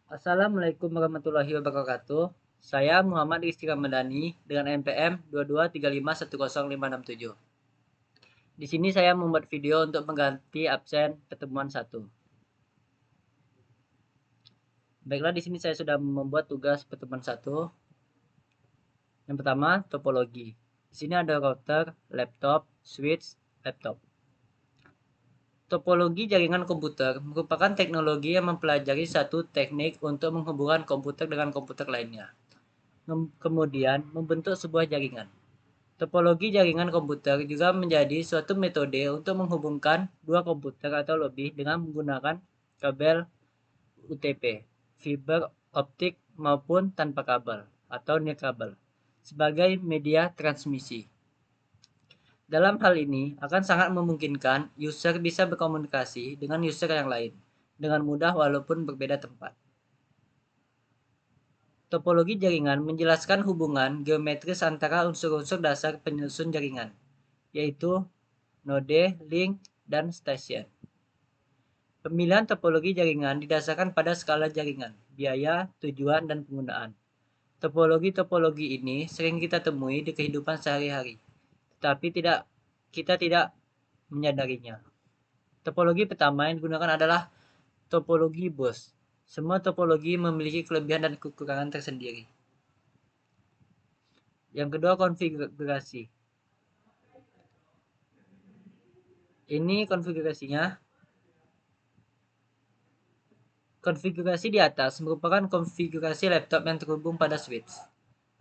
Assalamualaikum warahmatullahi wabarakatuh. Saya Muhammad Rizky Ramadhani dengan NPM 22351056. Di sini saya membuat video untuk mengganti absen pertemuan 1. Baiklah, di sini saya sudah membuat tugas pertemuan 1. Yang pertama, topologi. Di sini ada router, laptop, switch, laptop. Topologi jaringan komputer merupakan teknologi yang mempelajari satu teknik untuk menghubungkan komputer dengan komputer lainnya, kemudian membentuk sebuah jaringan. Topologi jaringan komputer juga menjadi suatu metode untuk menghubungkan dua komputer atau lebih dengan menggunakan kabel UTP, fiber optik maupun tanpa kabel atau nirkabel sebagai media transmisi. Dalam hal ini akan sangat memungkinkan user bisa berkomunikasi dengan user yang lain dengan mudah walaupun berbeda tempat. Topologi jaringan menjelaskan hubungan geometris antara unsur-unsur dasar penyusun jaringan, yaitu node, link, dan station. Pemilihan topologi jaringan didasarkan pada skala jaringan, biaya, tujuan, dan penggunaan. Topologi-topologi ini sering kita temui di kehidupan sehari-hari, tetapi kita tidak menyadarinya. Topologi pertama yang digunakan adalah topologi bus. Semua topologi memiliki kelebihan dan kekurangan tersendiri. Yang kedua, konfigurasi. Ini konfigurasinya. Konfigurasi di atas merupakan konfigurasi laptop yang terhubung pada switch.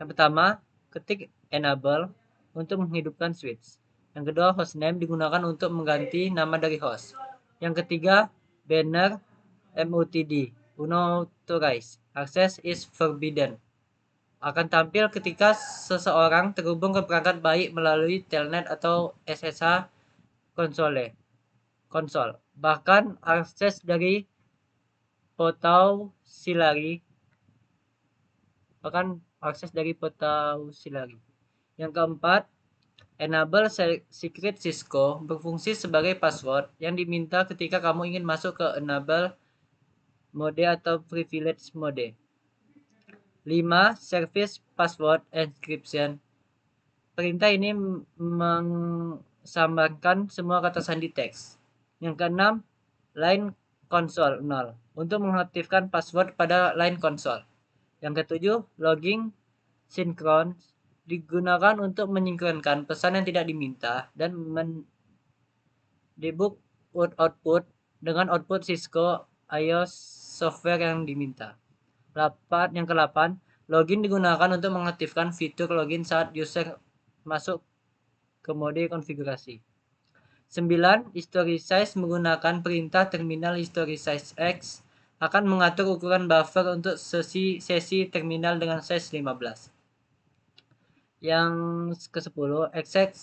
Yang pertama, ketik enable untuk menghidupkan switch. Yang kedua, hostname digunakan untuk mengganti nama dari host. Yang ketiga, banner MUTD, unauthorized, access is forbidden. Akan tampil ketika seseorang terhubung ke perangkat baik melalui telnet atau SSH konsol. Bahkan akses dari potau silari. Yang keempat, enable secret Cisco berfungsi sebagai password yang diminta ketika kamu ingin masuk ke enable mode atau privilege mode. 5. Service password encryption. Perintah ini mengsambarkan semua kata sandi teks. Yang keenam, line console 0 untuk mengaktifkan password pada line console. Yang ketujuh, logging sinkron digunakan untuk menyingkronkan pesan yang tidak diminta dan mendebug output dengan output Cisco IO software yang diminta. Yang ke-8, login digunakan untuk mengaktifkan fitur login saat user masuk ke mode konfigurasi. 9. History size menggunakan perintah terminal history size X akan mengatur ukuran buffer untuk sesi terminal dengan size 15. Yang ke-10, exec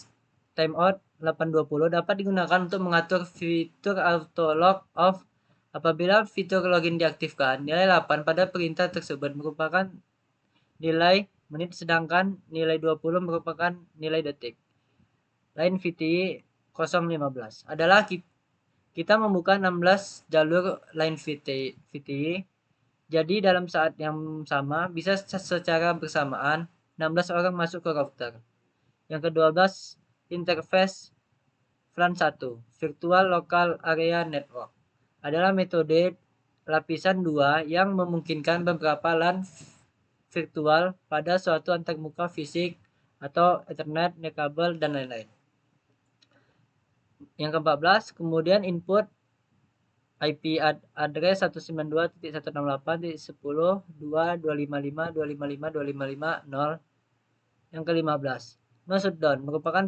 timeout 820 dapat digunakan untuk mengatur fitur auto log off. Apabila fitur login diaktifkan, nilai 8 pada perintah tersebut merupakan nilai menit sedangkan nilai 20 merupakan nilai detik. Line VTI 015 adalah kita membuka 16 jalur line VTI. Jadi dalam saat yang sama bisa secara bersamaan 16 orang masuk ke router. Yang ke-12, interface VLAN 1, Virtual Local Area Network, adalah metode lapisan 2 yang memungkinkan beberapa LAN virtual pada suatu antarmuka fisik atau Ethernet, kabel, dan lain-lain. Yang ke-14, kemudian input IP address 192.168.10.255.255.255.0. Yang ke-15, no shutdown merupakan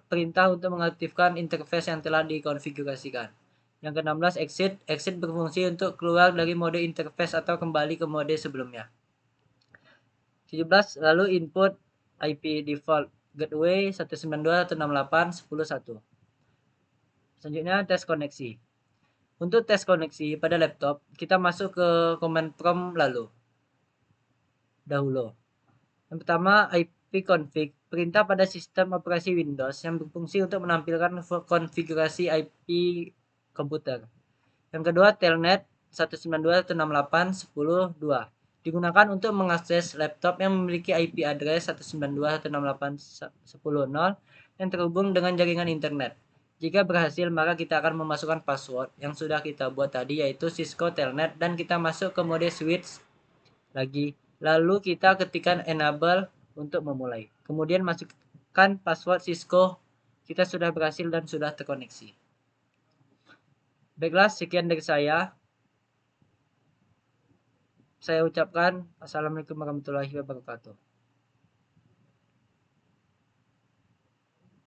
perintah untuk mengaktifkan interface yang telah dikonfigurasikan. Yang ke-16, exit berfungsi untuk keluar dari mode interface atau kembali ke mode sebelumnya. 17, lalu input IP default gateway 192.168.10.1. Selanjutnya, tes koneksi. Untuk tes koneksi pada laptop, kita masuk ke command prompt dahulu. Yang pertama, ipconfig, perintah pada sistem operasi Windows yang berfungsi untuk menampilkan konfigurasi IP komputer. Yang kedua, telnet, 192.168.10.2. Digunakan untuk mengakses laptop yang memiliki IP address 192.168.10.0 yang terhubung dengan jaringan internet. Jika berhasil, maka kita akan memasukkan password yang sudah kita buat tadi, yaitu Cisco Telnet, dan kita masuk ke mode switch lagi. Lalu kita ketikkan enable untuk memulai. Kemudian masukkan password Cisco. Kita sudah berhasil dan sudah terkoneksi. Baiklah, sekian dari saya. Saya ucapkan assalamualaikum warahmatullahi wabarakatuh.